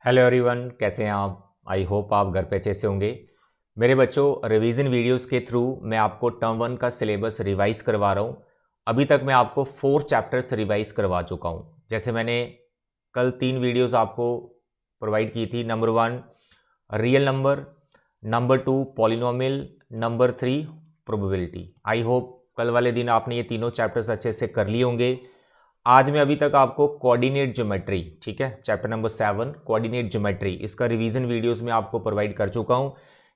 Hello everyone, कैसे हैं आप। आई होप आप घर पे अच्छे से होंगे। मेरे बच्चों, रिवीजन वीडियोस के थ्रू मैं आपको टर्म 1 का सिलेबस रिवाइज करवा रहा हूँ। अभी तक मैं आपको 4 चैप्टर्स रिवाइज करवा चुका हूँ। जैसे मैंने कल 3 वीडियोस आपको प्रोवाइड की थी। Number 1 real number, number 2 polynomial, number 3 probability. I hope कल वाले दिन आपने ये तीनों चैप्टर्स अच्छे से कर लिए होंगे। आज मैं अभी तक आपको कोऑर्डिनेट ज्योमेट्री, ठीक है, चैप्टर नंबर 7 कोऑर्डिनेट ज्योमेट्री, इसका रिवीजन वीडियोस में आपको प्रोवाइड कर चुका हूं,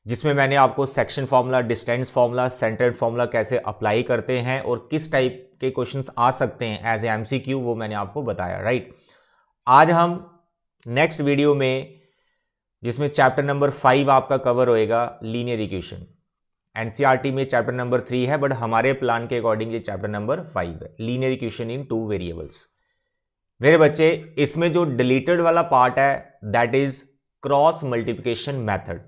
जिसमें मैंने आपको section formula, distance formula, centred formula कैसे अप्लाई करते हैं और किस टाइप के क्वेश्चंस आ सकते हैं एज ए एमसीक्यू, वो मैंने आपको बताया। राइट, आज हम नेक्स्ट वीडियो में, जिसमें चैप्टर नंबर 5 आपका कवर होएगा, लीनियर इक्वेशन। एनसीईआरटी में चैप्टर नंबर 3 है, बट हमारे प्लान के अकॉर्डिंग ये चैप्टर नंबर 5 है, लीनियर इक्वेशन इन 2 वेरिएबल्स। मेरे बच्चे, इसमें जो डिलीटेड वाला पार्ट है that is cross multiplication method.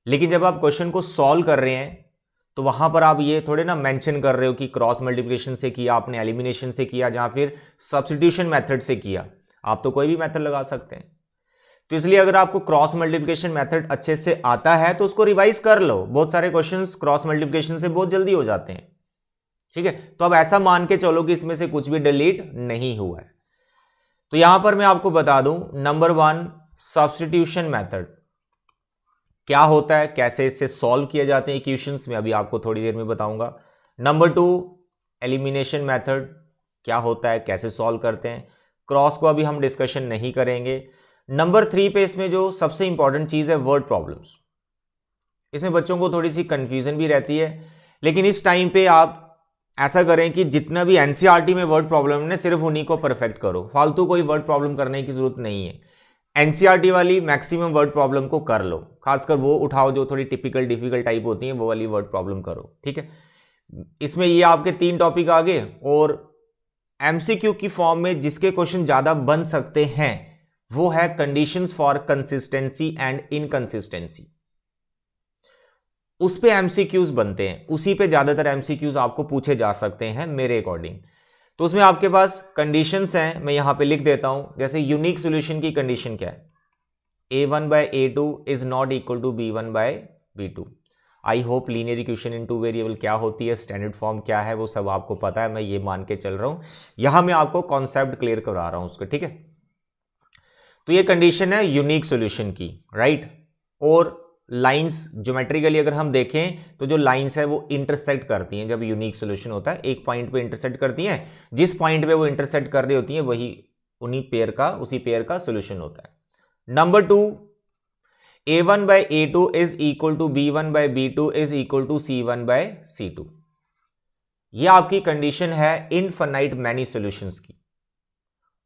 लेकिन जब आप क्वेश्चन को सॉल्व कर रहे हैं तो वहां पर आप ये थोड़े ना मेंशन कर रहे हो कि क्रॉस मल्टीप्लिकेशन से किया आपने, एलिमिनेशन से किया, या फिर सब्स्टिट्यूशन मेथड से किया। आप तो कोई भी मेथड लगा सकते हैं। तो इसलिए अगर आपको क्रॉस मल्टीप्लिकेशन मेथड अच्छे से आता है तो उसको रिवाइज कर लो। बहुत सारे क्वेश्चंस क्रॉस मल्टीप्लिकेशन से बहुत जल्दी हो जाते हैं, ठीक है। तो अब ऐसा मान के चलो कि इसमें से कुछ भी डिलीट नहीं हुआ है। तो यहां पर मैं आपको बता दूं, नंबर 1 सब्स्टिट्यूशन मेथड क्या होता है, कैसे इससे सॉल्व किए जाते हैं इक्वेशंस में, अभी आपको थोड़ी देर में बताऊंगा। नंबर 2 एलिमिनेशन मेथड क्या होता है, कैसे सॉल्व करते हैं। क्रॉस को अभी हम डिस्कशन नहीं करेंगे। नंबर 3 पे इसमें जो सबसे इंपॉर्टेंट चीज है वर्ड प्रॉब्लम्स। इसमें बच्चों को थोड़ी सी कंफ्यूजन भी रहती है, लेकिन इस टाइम पे आप ऐसा करें कि जितना भी एनसीईआरटी में वर्ड प्रॉब्लम है सिर्फ उन्हीं को परफेक्ट करो, फालतू कोई वर्ड प्रॉब्लम करने की जरूरत नहीं है। एनसीईआरटी वाली मैक्सिमम वर्ड प्रॉब्लम को कर लो, खासकर वो उठाओ जो थोड़ी टिपिकल डिफिकल्ट टाइप होती है, वो वाली वर्ड प्रॉब्लम करो, ठीक है। इसमें ये आपके 3 टॉपिक आ गए, और एमसीक्यू की फॉर्म में जिसके क्वेश्चन ज्यादा बन सकते हैं वो है conditions for consistency and inconsistency. उस पे एमसीक्यूज बनते हैं, उसी पे ज्यादातर एमसीक्यूज आपको पूछे जा सकते हैं मेरे अकॉर्डिंग। तो उसमें आपके पास कंडीशंस हैं, मैं यहां पे लिख देता हूं। जैसे यूनिक सॉल्यूशन की कंडीशन क्या है, a1/a2 is not equal to b1/b2। I hope linear equation in 2 variable क्या होती है, स्टैंडर्ड फॉर्म क्या है, वो सब आपको पता है। मैं ये मान के चल रहा हूं, यहां मैं आपको कॉन्सेप्ट क्लियर करा रहा हूं उसको, ठीक है। तो ये कंडीशन है यूनिक सॉल्यूशन की, राइट। और लाइंस ज्योमेट्रिकली अगर हम देखें तो जो लाइंस है वो इंटरसेक्ट करती हैं जब यूनिक सॉल्यूशन होता है, एक पॉइंट पे इंटरसेक्ट करती हैं। जिस पॉइंट पे वो इंटरसेक्ट कर रही होती हैं वही उसी पेयर का सॉल्यूशन होता है। Number 2, a1/a2 is equal to b1/b2 is equal to c1/c2। ये आपकी कंडीशन है इनफाइनाइट मैनी सॉल्यूशंस की।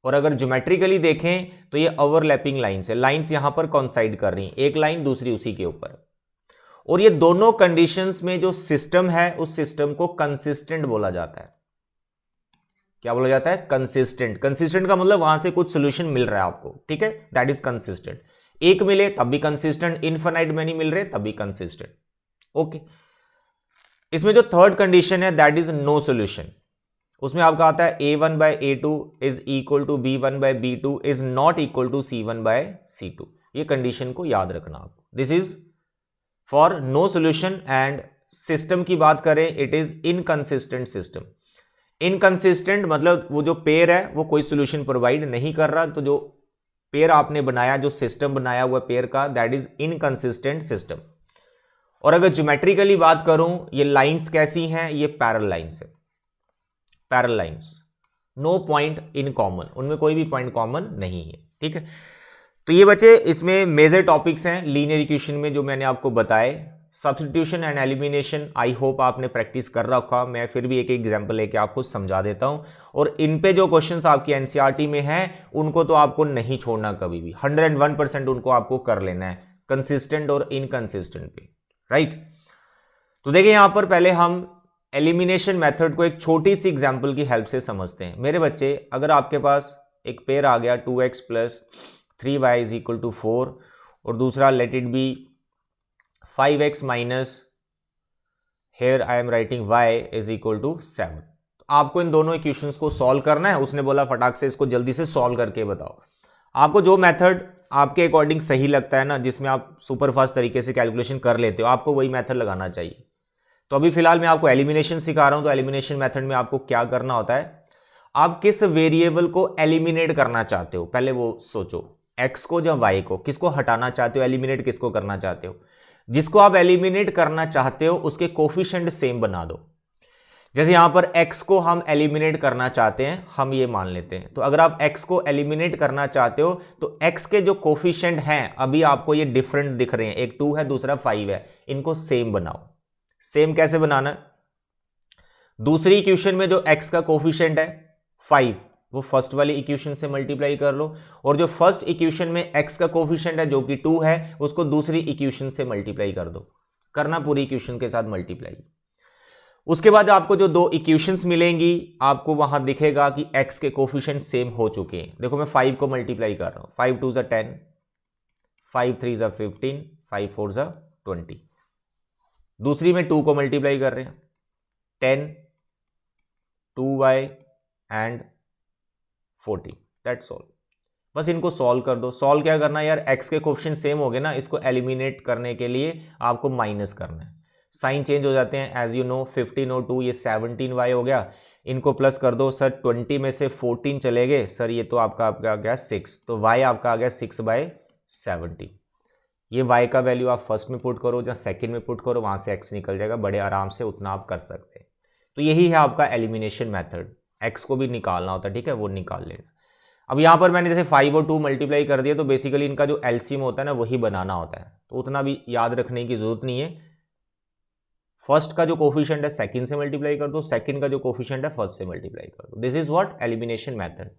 और अगर ज्योमेट्रिकली देखें तो ये ओवरलैपिंग लाइंस है, लाइंस यहां पर कॉन्साइड कर रही हैं, एक लाइन दूसरी उसी के ऊपर। और ये दोनों कंडीशंस में जो सिस्टम है उस सिस्टम को कंसिस्टेंट बोला जाता है। क्या बोला जाता है? कंसिस्टेंट। कंसिस्टेंट का मतलब वहां से कुछ सोल्यूशन मिल रहा है आपको, ठीक है, दैट इज कंसिस्टेंट। एक मिले तब भी कंसिस्टेंट, इनफाइनाइट मैनी मिल रहे तब भी कंसिस्टेंट, ओके। इसमें जो थर्ड कंडीशन है दैट इज नो सोल्यूशन। उसमें आपका आता है a1/a2 is equal to b1/b2 is not equal to c1/c2। ये कंडीशन को याद रखना आपको। This is for no solution. And system की बात करें, it is inconsistent system. Inconsistent मतलब वो जो पेयर है वो कोई सोल्यूशन प्रोवाइड नहीं कर रहा, तो जो पेयर आपने बनाया, जो सिस्टम बनाया हुआ पेयर का, दैट इज इनकंसिस्टेंट सिस्टम। और अगर ज्योमेट्रिकली बात करूं, ये लाइंस कैसी हैं, ये पैरेलल लाइंस है, parallel lines, no point in common, उनमें कोई भी पॉइंट कॉमन नहीं है, ठीक है। तो ये बच्चे इसमें मेजर टॉपिक्स हैं लीनियर इक्वेशन में जो मैंने आपको बताए। Substitution and elimination I hope आपने प्रैक्टिस कर रखा, मैं फिर भी एक एग्जांपल लेके आपको समझा देता हूं। और इन पे जो क्वेश्चंस आपकी एनसीईआरटी में हैं उनको तो आपको नहीं छोड़ना कभी भी, 101% उनको आपको कर लेना है, कंसिस्टेंट और इनकंसिस्टेंट पे, राइट। तो देखिए यहां पर पहले हम एलिमिनेशन मेथड को एक छोटी सी एग्जांपल की हेल्प से समझते हैं। मेरे बच्चे, अगर आपके पास एक पेयर आ गया 2x plus 3y is equal to 4, और दूसरा let it be 5x minus here I am writing y is equal to 7। तो आपको इन दोनों इक्वेशंस को सॉल्व करना है। उसने बोला फटाक से इसको जल्दी से सॉल्व करके बताओ। आपको जो मेथड आपके अकॉर्डिंग सही लगता है ना, जिसमें आप सुपर फास्ट तरीके से कैलकुलेशन कर लेते हो, आपको वही मेथड लगाना चाहिए। तो अभी फिलहाल मैं आपको एलिमिनेशन सिखा रहा हूं। तो एलिमिनेशन मेथड में आपको क्या करना होता है, आप किस वेरिएबल को एलिमिनेट करना चाहते हो पहले वो सोचो, एक्स को या वाई को, किसको हटाना चाहते हो, एलिमिनेट किसको करना चाहते हो। जिसको आप एलिमिनेट करना चाहते हो उसके कोफिशिएंट सेम बना दो। जैसे यहां पर x को हम एलिमिनेट करना चाहते हैं, हम ये मान लेते हैं। तो अगर आप x को एलिमिनेट करना चाहते हो तो x के जो कोफिशिएंट हैं, अभी आपको ये डिफरेंट दिख रहे हैं, एक 2 है दूसरा 5 है, इनको सेम बनाओ। सेम कैसे बनाना है, दूसरी इक्वेशन में जो x का कोफिशिएंट है 5, वो फर्स्ट वाली इक्वेशन से मल्टीप्लाई कर लो, और जो फर्स्ट इक्वेशन में x का कोफिशिएंट है जो कि 2 है, उसको दूसरी इक्वेशन से मल्टीप्लाई कर दो। करना पूरी इक्वेशन के साथ मल्टीप्लाई। उसके बाद आपको जो दो इक्वेशंस मिलेंगी, आपको वहां दिखेगा कि x के कोफिशिएंट सेम हो चुके हैं। देखो मैं 5 को मल्टीप्लाई कर रहा हूं, 5 2 = 10, 5 3 = 15, 5 4 = 20। दूसरी में 2 को मल्टीप्लाई कर रहे हैं, 10 2y एंड 40, दैट्स ऑल। बस इनको सॉल्व कर दो। सॉल्व क्या करना है यार, x के कोफिशिएंट सेम हो गए ना, इसको एलिमिनेट करने के लिए आपको माइनस करना है। साइन चेंज हो जाते हैं एज यू नो, 15 और 2 ये 17y हो गया, इनको प्लस कर दो। सर 20 में से 14 चले गए, सर ये तो आपका आ गया 6, तो y आपका आ गया 6/17। ये y का वैल्यू आप फर्स्ट में पुट करो या सेकंड में पुट करो, वहां से x निकल जाएगा बड़े आराम से, उतना आप कर सकते हैं। तो यही है आपका एलिमिनेशन मेथड। x को भी निकालना होता है, ठीक है, वो निकाल लेना। अब यहां पर मैंने जैसे 5 और 2 मल्टीप्लाई कर दिया, तो बेसिकली इनका जो एलसीएम होता है ना, वही बनाना होता है, तो उतना भी याद रखने की जरूरत नहीं है। फर्स्ट का जो कोफिशिएंट है सेकंड से मल्टीप्लाई कर दो, सेकंड का जो कोफिशिएंट है फर्स्ट से मल्टीप्लाई कर दो। This is what elimination method.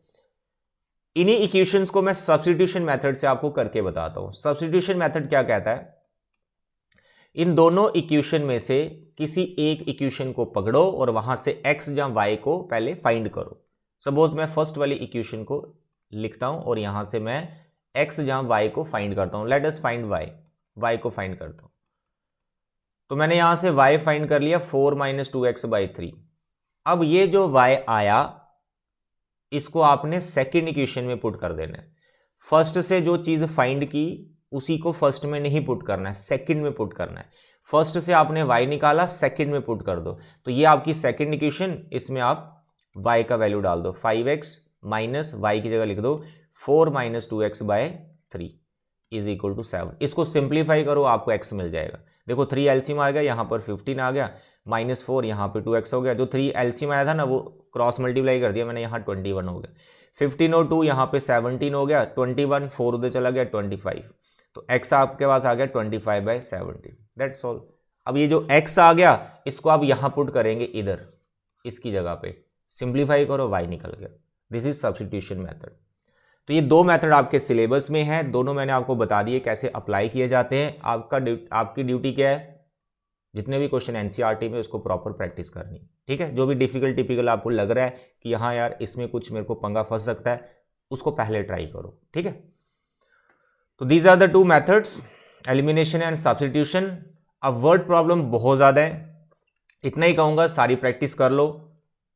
इन्हीं इक्वेशंस को मैं सब्स्टिट्यूशन मेथड से आपको करके बताता हूं। सब्स्टिट्यूशन मेथड क्या कहता है, इन दोनों इक्वेशन में से किसी एक इक्वेशन को पकड़ो और वहां से x या y को पहले फाइंड करो। सपोज मैं फर्स्ट वाली इक्वेशन को लिखता हूं और यहां से मैं x या y को फाइंड करता हूं। लेट अस फाइंड y को फाइंड करता हूं। तो मैंने यहां से y फाइंड कर लिया, 4 - 2x/3। अब ये जो y आया, इसको आपने सेकेंड इक्वेशन में पुट कर देना है। फर्स्ट से जो चीज फाइंड की उसी को फर्स्ट में नहीं पुट करना है, सेकंड में पुट करना है। फर्स्ट से आपने y निकाला, सेकंड में पुट कर दो, तो ये आपकी सेकंड इक्वेशन। इसमें आप y का वैल्यू डाल दो, 5x माइनस y की जगह लिख दो 4 - 2x/3 = 7। इसको सिंप्लीफाई करो, आपको x मिल जाएगा। देखो 3 एलसीएम आ गया, यहां पर 15 आ गया, -4 यहां पे 2x हो गया। जो 3 एलसीएम आया था ना, वो क्रॉस मल्टीप्लाई कर दिया मैंने, यहां 21 हो गया। 15 और 2 यहां पे 17 हो गया, 21 4 उधर चला गया 25, तो x आपके पास आ गया 25/17, दैट्स ऑल। अब ये जो x आ गया, इसको आप यहां पुट करेंगे इधर, इसकी जगह पे सिंप्लीफाई करो, y निकल गया। This is substitution method. तो ये दो मेथड आपके सिलेबस में है, दोनों मैंने आपको बता दिए कैसे अप्लाई किए जाते हैं। आपकी ड्यूटी क्या है, जितने भी क्वेश्चन एनसीईआरटी में उसको प्रॉपर प्रैक्टिस करनी, ठीक है। जो भी डिफिकल्ट टिपिकल आपको लग रहा है कि हाँ यार इसमें कुछ मेरे को पंगा फंस सकता है, उसको पहले ट्राई करो, ठीक है। तो these are the two methods, elimination and substitution. अब वर्ड प्रॉब्लम बहुत ज्यादा है, इतना ही कहूंगा, सारी प्रैक्टिस कर लो,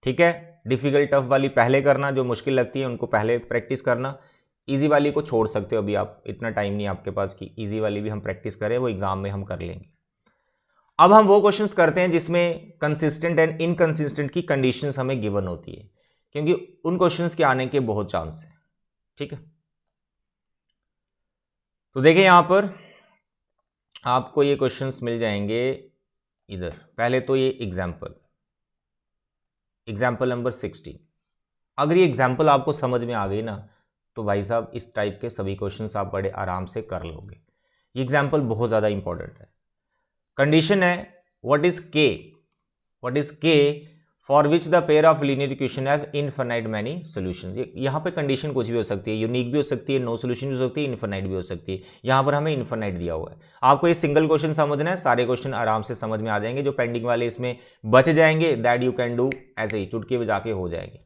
ठीक है। डिफिकल्ट टफ वाली पहले करना, जो मुश्किल लगती है उनको पहले प्रैक्टिस करना। इजी वाली को छोड़ सकते हो, अभी आप इतना टाइम नहीं आपके पास कि इजी वाली भी हम प्रैक्टिस करें, वो एग्जाम में हम कर लेंगे। अब हम वो क्वेश्चंस करते हैं जिसमें कंसिस्टेंट एंड इनकंसिस्टेंट की कंडीशंस हमें गिवन होती है, क्योंकि उन क्वेश्चंस के आने के बहुत चांस है, ठीक है। तो देखिए यहां पर आपको ये क्वेश्चंस मिल जाएंगे इधर। पहले तो ये एग्जाम्पल नंबर 16। अगर ये एग्जाम्पल आपको समझ में आ गई ना, तो भाई साहब इस टाइप के सभी क्वेश्चंस आप बड़े आराम से कर लोगे। ये एग्जाम्पल बहुत ज़्यादा इंपॉर्टेंट है। कंडीशन है व्हाट इज के for which the pair of linear equation have infinite many solutions. यहाँ पे कंडीशन कुछ भी हो सकती है, यूनिक भी हो सकती है, नो सॉल्यूशन भी हो सकती है, इनफिनाइट भी हो सकती है। यहाँ पर हमें इनफिनाइट दिया हुआ है। आपको ये सिंगल क्वेश्चन समझना है, सारे क्वेश्चन आराम से समझ में आ जाएंगे। जो पेंडिंग वाले इसमें बच जाएंगे, दैट यू कैन डू ऐसे ही चुटकी बजा के हो जाएंगे।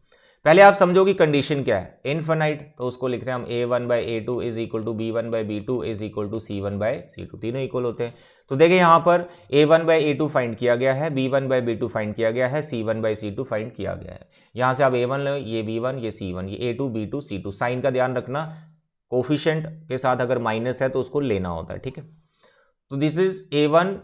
पहले आप समझो कि कंडीशन क्या है, इनफिनाइट, तो उसको लिखते हैं हम a1/a2 is equal to b1/b2 is equal to c1/c2, तीनों इक्वल होते हैं। तो देखिए यहाँ पर a1/a2 फाइंड किया गया है, b1/b2 फाइंड किया गया है, c1/c2 फाइंड किया गया है। यहाँ से आप a1 लो, ये b1 ये c1, ये a2 b2 c2। साइन का ध्यान रखना, कोफिशिएंट के साथ अगर माइनस है तो उसको लेना होता है, ठीक है। तो this is A1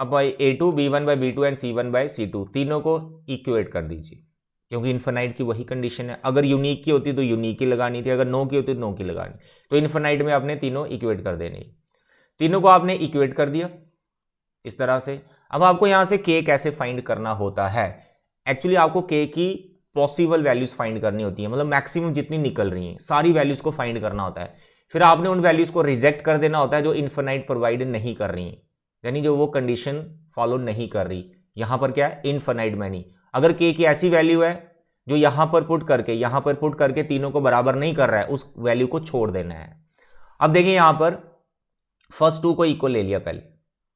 by A2, B1 by B2 and C1 by C2, तीनों को इक्वेट कर दीजिए, क्योंकि इन्फिनाइट की वही कंडीशन है। अगर यूनिक की होती तो यूनिक की लगानी थी, अगर नो की होती तो नो की लगानी, तो इन्फिनाइट में आपने तीनों इक्वेट कर देने। तीनों को आपने इक्वेट कर दिया इस तरह से। अब आपको यहां से k कैसे फाइंड करना होता है, एक्चुअली आपको k की पॉसिबल वैल्यूज फाइंड करनी होती है, मतलब मैक्सिमम जितनी निकल रही हैं सारी वैल्यूज को फाइंड करना होता है। फिर आपने उन वैल्यूज को रिजेक्ट कर देना होता है जो इन्फिनाइट प्रोवाइड नहीं कर रही है, यानी जो वो कंडीशन फॉलो नहीं कर रही। यहां पर क्या है, इनफिनाइट में नहीं। अगर k की ऐसी वैल्यू है जो यहां पर पुट करके तीनों को बराबर नहीं कर रहा है, उस वैल्यू को छोड़ देना है। अब देखिए यहां पर फर्स्ट टू को इक्वल ले लिया, पहले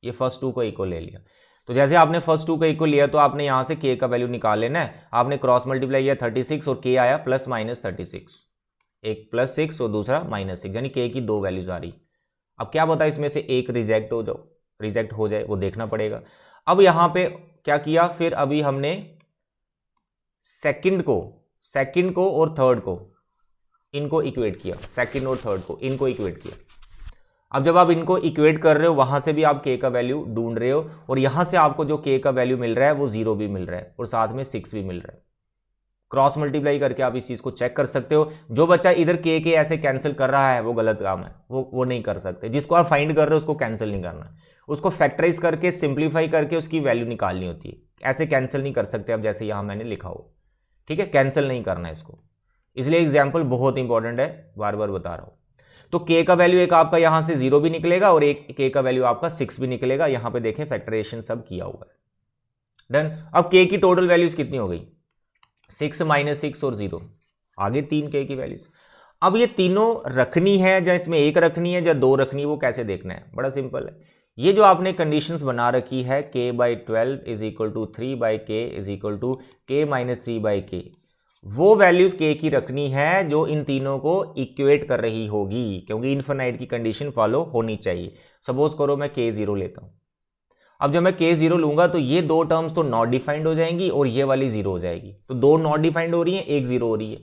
ये फर्स्ट टू को इक्वल ले लिया, तो जैसे आपने फर्स्ट टू को इक्वल लिया तो आपने यहां से k का वैल्यू निकाल लेना है। आपने क्रॉस मल्टीप्लाई किया 36 और k आया प्लस माइनस 36, एक प्लस 6 और दूसरा माइनस 6, यानी k की दो वैल्यूज आ रही। अब क्या पता इसमें से एक रिजेक्ट हो जाए, वो देखना पड़ेगा। अब यहां पे क्या किया, फिर अभी हमने सेकंड को और थर्ड को इनको इक्वेट किया, सेकंड और थर्ड को इनको इक्वेट किया। अब जब आप इनको इक्वेट कर रहे हो, वहां से भी आप k का वैल्यू ढूंढ रहे हो, और यहां से आपको जो k का वैल्यू मिल रहा है वो 0 भी मिल रहा है और साथ में 6 भी मिल रहा है। क्रॉस मल्टीप्लाई करके आप इस चीज को चेक कर सकते हो। जो बच्चा इधर k ऐसे कैंसिल कर रहा है वो गलत काम है, वो नहीं कर सकते। जिसको आप फाइंड कर रहे हो उसको कैंसिल नहीं करना, उसको फैक्टराइज करके सिंप्लीफाई करके उसकी वैल्यू निकालनी होती है। ऐसे कैंसिल नहीं कर सकते अब जैसे यहां मैंने लिखा हो, ठीक है, कैंसिल नहीं करना है इसको। इसलिए एग्जाम्पल बहुत इंपॉर्टेंट है, बार बार बता रहा हूं। तो k का वैल्यू एक आपका यहां से 0 भी निकलेगा और एक k का वैल्यू आपका 6 भी निकलेगा। यहां पे देखें फैक्टराइजेशन सब किया हुआ है, डन। अब k की टोटल वैल्यूज कितनी हो गई, 6 माइनस 6 और 0, आगे 3 k की वैल्यूज। अब ये तीनों रखनी है या इसमें एक रखनी है या दो रखनी है, वो कैसे देखना है, बड़ा सिंपल है। ये जो आपने कंडीशंस बना रखी है k/12 is equal to 3/k is equal to k minus 3/k, वो वैल्यूज k की रखनी है जो इन तीनों को इक्वेट कर रही होगी, क्योंकि इनफिनाइट की कंडीशन फॉलो होनी चाहिए। सपोज करो मैं k0 लेता हूं। अब जब मैं k0 लूंगा तो ये दो टर्म्स तो नॉट डिफाइंड हो जाएंगी और ये वाली 0 हो जाएगी। तो दो नॉट डिफाइंड हो रही है, एक 0 हो रही है,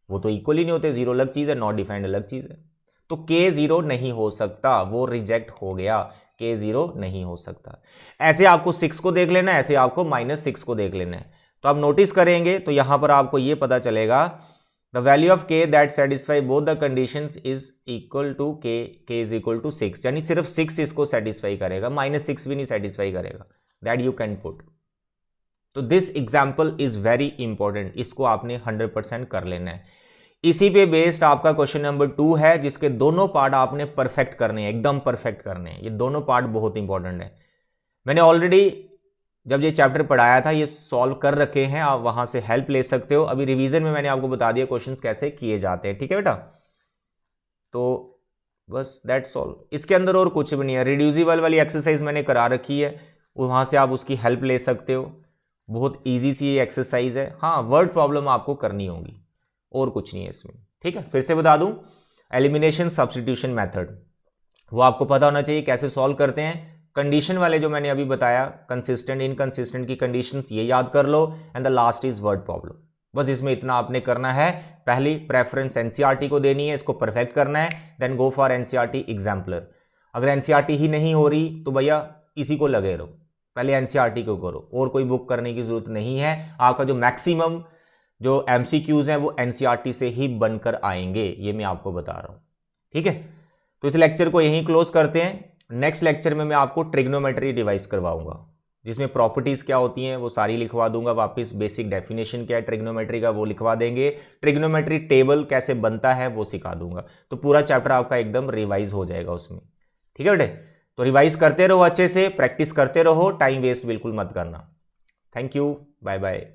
वो तो इक्वल ही नहीं होते। 0 अलग चीज है, नॉट डिफाइंड अलग चीज है। तो k0 नहीं हो सकता, वो रिजेक्ट हो गया, k0 नहीं हो सकता। ऐसे आपको 6 को देख लेना है, ऐसे आपको -6 को देख लेना है। तो आप नोटिस करेंगे तो यहां पर आपको यह पता चलेगा the value of k that satisfy both the conditions is equal to k is equal to 6, यानी सिर्फ 6 इसको सेटिस्फाई करेगा, -6 भी नहीं सेटिस्फाई करेगा, दैट यू कैन पुट। तो this example is very important, इसको आपने 100% कर लेना है। इसी पे बेस्ड आपका क्वेश्चन नंबर 2 है, जिसके दोनों पार्ट आपने परफेक्ट करने हैं, एकदम परफेक्ट करने हैं। ये दोनों पार्ट बहुत इंपॉर्टेंट है। मैंने ऑलरेडी जब ये चैप्टर पढ़ाया था ये सॉल्व कर रखे हैं, आप वहां से हेल्प ले सकते हो। अभी रिवीजन में मैंने आपको बता दिया क्वेश्चंस कैसे किए जाते हैं, ठीक है बेटा। तो बस दैट्स ऑल, इसके अंदर और कुछ भी नहीं है। रिड्यूसिबल वाली एक्सरसाइज मैंने करा रखी है, वहां से आप उसकी हेल्प ले सकते हो। बहुत ईजी सी ये एक्सरसाइज है। हाँ, वर्ड प्रॉब्लम आपको करनी होगी, और कुछ नहीं है इसमें, ठीक है। फिर से बता दूं, एलिमिनेशन सब्स्टिट्यूशन मेथड वो आपको पता होना चाहिए कैसे सॉल्व करते हैं। कंडीशन वाले जो मैंने अभी बताया, कंसिस्टेंट इनकंसिस्टेंट की कंडीशंस, ये याद कर लो। And the last is word problem, बस इसमें इतना आपने करना है। पहली प्रेफरेंस एनसीईआरटी को देनी है, इसको परफेक्ट करना है, then go for NCERT exemplar. अगर एनसीईआरटी ही नहीं हो रही तो भैया इसी को लगे रहो, पहले एनसीईआरटी को करो, और कोई बुक करने की जरूरत नहीं है। आपका जो मैक्सिमम जो एमसीक्यूज हैं वो एनसीईआरटी से ही बनकर आएंगे, ये मैं आपको बता रहा हूं, ठीक है। तो इस लेक्चर को यहीं क्लोज करते हैं। नेक्स्ट लेक्चर में मैं आपको ट्रिग्नोमेट्री डिवाइस करवाऊंगा, जिसमें प्रॉपर्टीज क्या होती हैं वो सारी लिखवा दूंगा वापस। बेसिक डेफिनेशन क्या है ट्रिग्नोमेट्री का वो लिखवा देंगे। ट्रिग्नोमेट्री टेबल कैसे बनता है वो सिखा दूंगा। तो पूरा चैप्टर आपका एकदम रिवाइज हो जाएगा उसमें, ठीक है बेटे। तो रिवाइज करते रहो अच्छे से, प्रैक्टिस करते रहो, टाइम वेस्ट बिल्कुल मत करना। Thank you, bye bye.